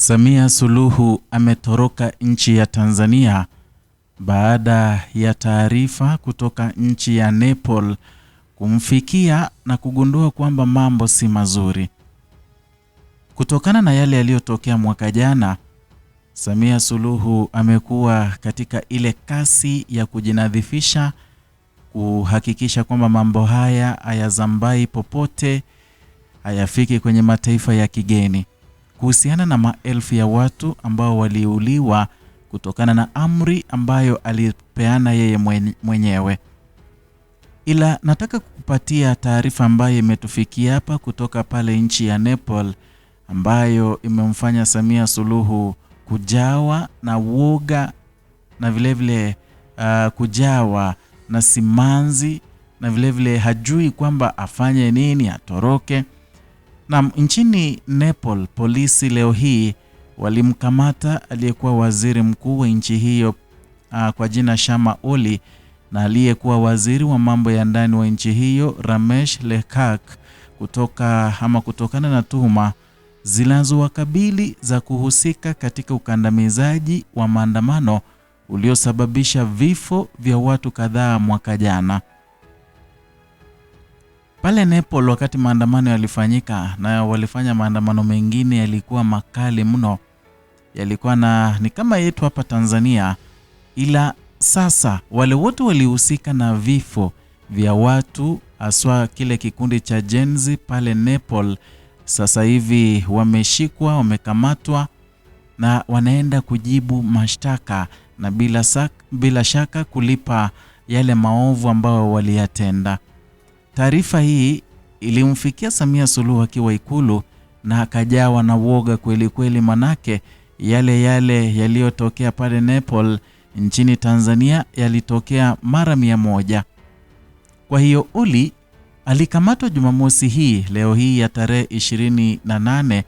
Samia Suluhu ametoroka nchi ya Tanzania baada ya taarifa kutoka nchi ya Nepal kumfikia na kugundua kwamba mambo si mazuri. Kutokana na yale yaliyotokea mwaka jana, Samia Suluhu amekuwa katika ile kasi ya kujinadhifisha, kuhakikisha kwamba mambo haya hayazambai popote, hayafiki kwenye mataifa ya kigeni. Kuhusiana na maelfu ya watu ambao waliuliwa kutokana na amri ambayo alipeana yeye mwenyewe. Ila nataka kukupatia taarifa ambayo imetufikia hapa kutoka pale nchi ya Nepal, ambayo imemfanya Samia Suluhu kujawa na woga na vilevile kujawa na simanzi, na vilevile hajui kwamba afanye nini, atoroke. Na nchini Nepal, polisi leo hii walimkamata aliyekuwa waziri mkuu wa nchi hiyo kwa jina Sharma Oli, na aliyekuwa waziri wa mambo ya ndani wa nchi hiyo Ramesh Lekak kutokana na tuhuma zinazowakabili za kuhusika katika ukandamizaji wa maandamano uliosababisha vifo vya watu kadhaa mwaka jana. Pale Nepal, wakati maandamano yalifanyika, na walifanya maandamano mengine yalikuwa makali mno, yalikuwa ni kama yetu hapa Tanzania, ila sasa wale wote walihusika na vifo vya watu, aswa kile kikundi cha Gen Z pale Nepal, sasa hivi wameshikwa, wamekamatwa na wanaenda kujibu mashtaka na bila shaka kulipa yale maovu ambao waliyatenda. Taarifa hii ilimfikia Samia Suluhu akiwa Ikulu na akajawa na woga kweli kweli, manake yale yaliyotokea pale Nepal nchini Tanzania yalitokea mara 100. Kwa hiyo Oli alikamatwa Jumamosi hii, leo hii ya tarehe 28,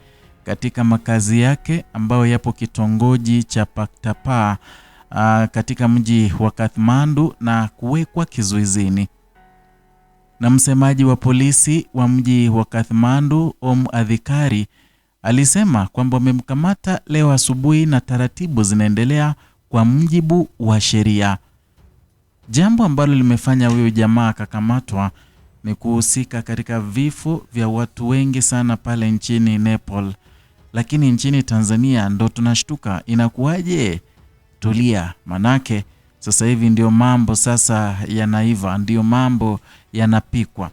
katika makazi yake ambayo yapo kitongoji cha Paktapa katika mji wa Kathmandu na kuwekwa kizuizini. Na msemaji wa polisi wa mji wa Kathmandu, Om Adhikari, alisema kwamba wamemkamata leo asubuhi na taratibu zinaendelea kwa mujibu wa sheria. Jambo ambalo limefanya huyo jamaa akakamatwa ni kuhusika katika vifo vya watu wengi sana pale nchini Nepal. Lakini nchini Tanzania ndo tunashtuka, inakuwaje? Tulia, manake sasa hivi ndio mambo sasa yanaiva, ndio mambo yanapikwa.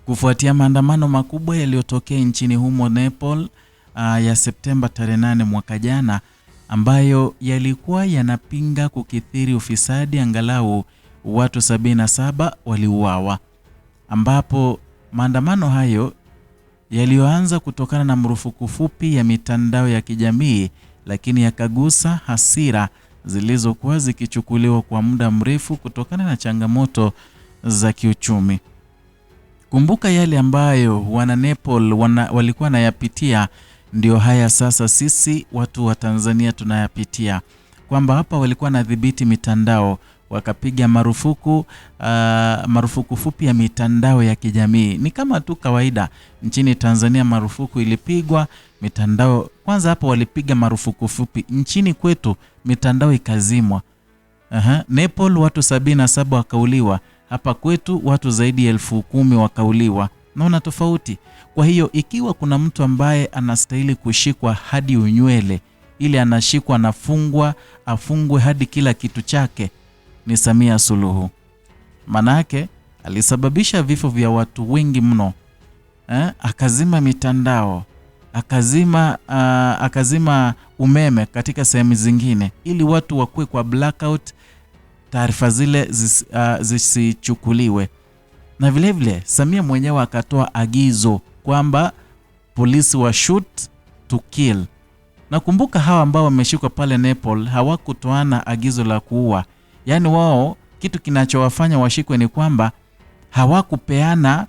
Kufuatia maandamano makubwa yaliyotokea nchini humo Nepal ya Septemba tarehe 8 mwaka jana, ambayo yalikuwa yanapinga kukithiri ufisadi, angalau watu 77 waliuawa, ambapo maandamano hayo yaliyoanza kutokana na marufuku fupi ya mitandao ya kijamii, lakini yakagusa hasira zilizokuwa zikichukuliwa kwa muda mrefu kutokana na changamoto za kiuchumi. Kumbuka yale ambayo wana Nepal walikuwa nayapitia, ndio haya sasa sisi watu wa Tanzania tunayapitia, kwamba hapa walikuwa nadhibiti mitandao, wakapiga marufuku fupi ya mitandao ya kijamii. Ni kama tu kawaida nchini Tanzania, marufuku ilipigwa mitandao. Kwanza hapo walipiga marufuku fupi, nchini kwetu mitandao ikazimwa. Nepal watu 77 wakauliwa, hapa kwetu watu zaidi ya 10,000 wakauliwa. Naona tofauti. Kwa hiyo ikiwa kuna mtu ambaye anastahili kushikwa hadi unywele, ili anashikwa, afungwe hadi kila kitu chake, ni Samia Suluhu. Manake alisababisha vifo vya watu wengi mno. Akazima mitandao, akazima umeme katika sehemu zingine, ili watu wakue kwa blackout, taarifa zile zisichukuliwe. Na vilevile Samia mwenyewe akatoa agizo kwamba polisi wa shoot to kill. Na kumbuka hawa ambao wameshikwa pale Nepal hawakutoana agizo la kuua. Yaani wao kitu kinachowafanya washikwe ni kwamba hawakupeana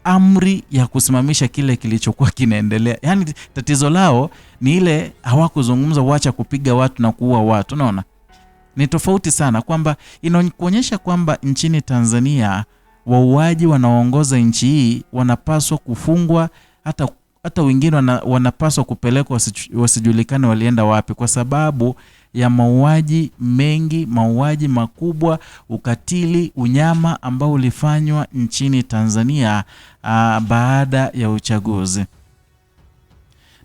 amri ya kusimamisha kile kilichokuwa kinaendelea. Yaani tatizo lao ni ile hawakuzungumza wacha kupiga watu na kuua watu. Unaona? Ni tofauti sana, kwamba inaonyesha kwamba nchini Tanzania wauaji wanaoongoza nchi hii wanapaswa kufungwa, hata hata wengine wanapaswa kupelekwa wasijulikane walienda wapi, kwa sababu ya mauaji mengi, mauaji makubwa, ukatili, unyama ambao ulifanywa nchini Tanzania baada ya uchaguzi.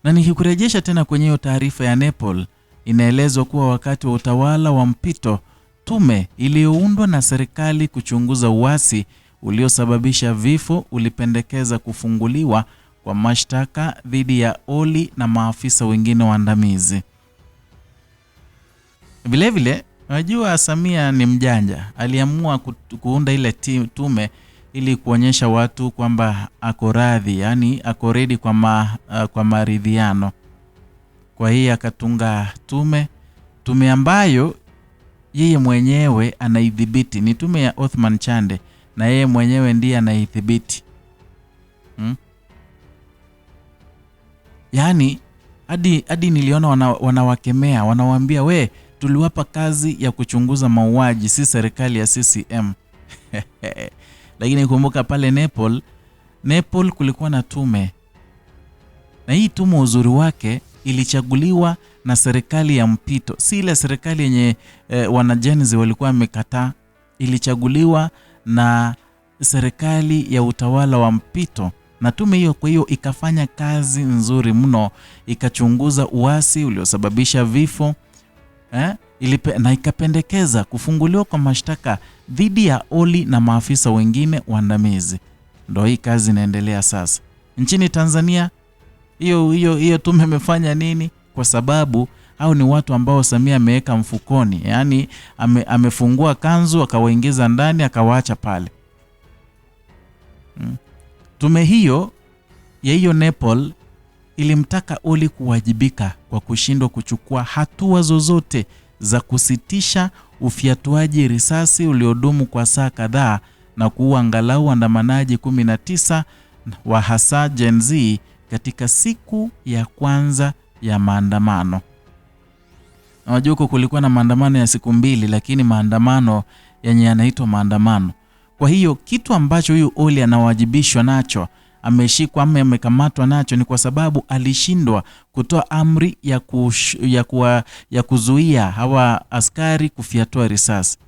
Na nikikurejesha tena kwenye hiyo taarifa ya Nepal, inaelezwa kuwa wakati wa utawala wa mpito, tume iliyoundwa na serikali kuchunguza uasi uliosababisha vifo ulipendekeza kufunguliwa kwa mashtaka dhidi ya Olly na maafisa wengine waandamizi. Vile vile, unajua Samia ni mjanja. Aliamua kuunda ile tume ili kuonyesha watu kwamba ako radhi, yani ako ready kwa maridhiano. Kwa hiyo akatunga tume ambayo yeye mwenyewe anaidhibiti. Ni tume ya Othman Chande na yeye mwenyewe ndiye anaidhibiti. Yani hadi niliona wanawakemea, wanawaambia we, tuliwapa kazi ya kuchunguza mauaji, si serikali ya CCM. Lakini kumbuka pale Nepal kulikuwa na tume. Na hii tume uzuri wake ilichaguliwa na serikali ya mpito. Si ile serikali yenye wanajenzi walikuwa wamekataa. Ilichaguliwa na serikali ya utawala wa mpito. Na tume hiyo kwa hiyo ikafanya kazi nzuri mno, ikachunguza uasi uliosababisha vifo na ikapendekeza kufunguliwa kwa mashtaka dhidi ya Olly na maafisa wengine waandamizi. Ndio hii kazi inaendelea sasa. Nchini Tanzania hiyo tume imefanya nini? Kwa sababu hao ni watu ambao Samia ameweka mfukoni. Yani amefungua kanzu akawaingiza ndani akawaacha pale. Tume hiyo Nepal ilimtaka Olly kuwajibika kwa kushindwa kuchukua hatua zozote za kusitisha ufiatuaji risasi uliodumu kwa saa kadhaa na kuua angalau waandamanaji 19 wa hasa Gen Z katika siku ya kwanza ya maandamano. Unajua kulikuwa na maandamano ya siku 2, lakini maandamano yenye yanaitwa maandamano. Kwa hiyo kitu ambacho huyu Olly anawajibishwa nacho, ameshikwa ama amekamatwa nacho, ni kwa sababu alishindwa kutoa amri ya kuzuia hawa askari kufiatua risasi.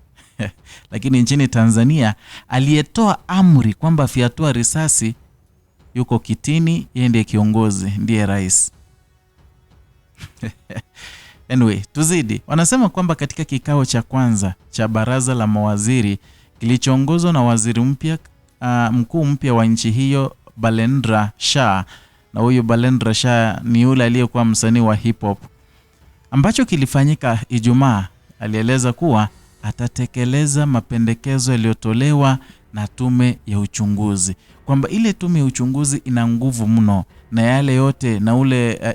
Lakini nchini Tanzania aliyetoa amri kwamba fiatua risasi yuko kitini, yeye ndiye kiongozi, ndiye rais. Anyway, tuzidi. Wanasema kwamba katika kikao cha kwanza cha baraza la mawaziri kilichoongozwa na waziri mpya mkuu mpya wa nchi hiyo Balendra Shah, na huyu Balendra Shah ni yule aliyekuwa msanii wa hip hop, ambacho kilifanyika Ijumaa, alieleza kuwa atatekeleza mapendekezo yaliyotolewa na tume ya uchunguzi, kwamba ile tume ya uchunguzi ina nguvu mno, na yale yote na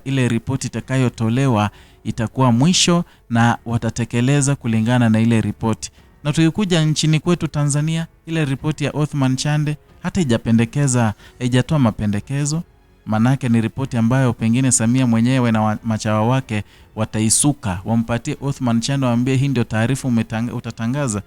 ile ripoti itakayotolewa itakuwa mwisho na watatekeleza kulingana na ile ripoti. Na tukikuja nchini kwetu Tanzania, ile ripoti ya Othman Chande hata haijatoa mapendekezo. Manake ni ripoti ambayo pengine Samia mwenyewe na machawa wake wataisuka, wampatie Othman Chande, waambie hii ndio taarifa utatangaza.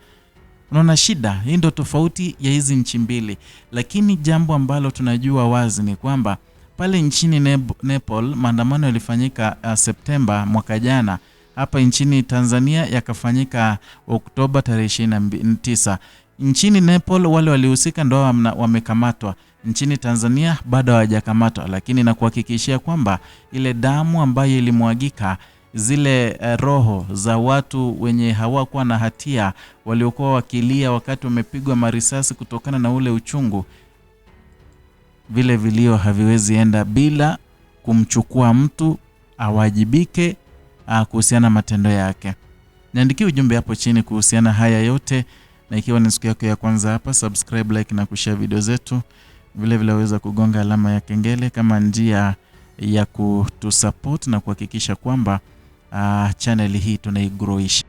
Unaona shida, hii ndio tofauti ya hizi nchi mbili. Lakini jambo ambalo tunajua wazi ni kwamba pale nchini Nepal maandamano yalifanyika Septemba mwaka jana. Hapa nchini Tanzania yakafanyika Oktoba tarehe 29. Nchini Nepal wale walihusika ndio wamekamatwa. Nchini Tanzania bado hawajakamatwa, lakini na kuhakikishia kwamba ile damu ambayo ilimwagika, zile roho za watu wenye hawakuwa na hatia waliokuwa wakilia wakati wamepigwa marisasi kutokana na ule uchungu, vile vilio haviwezi enda bila kumchukua mtu awajibike kuhusiana matendo yake. Niandikie ujumbe hapo chini kuhusiana haya yote, na ikiwa ni siku yako ya kwanza hapa, subscribe, like na kushare video zetu. Vile vile waweza kugonga alama ya kengele kama njia ya kutusupport na kuhakikisha kwamba channel hii tunaigrowisha.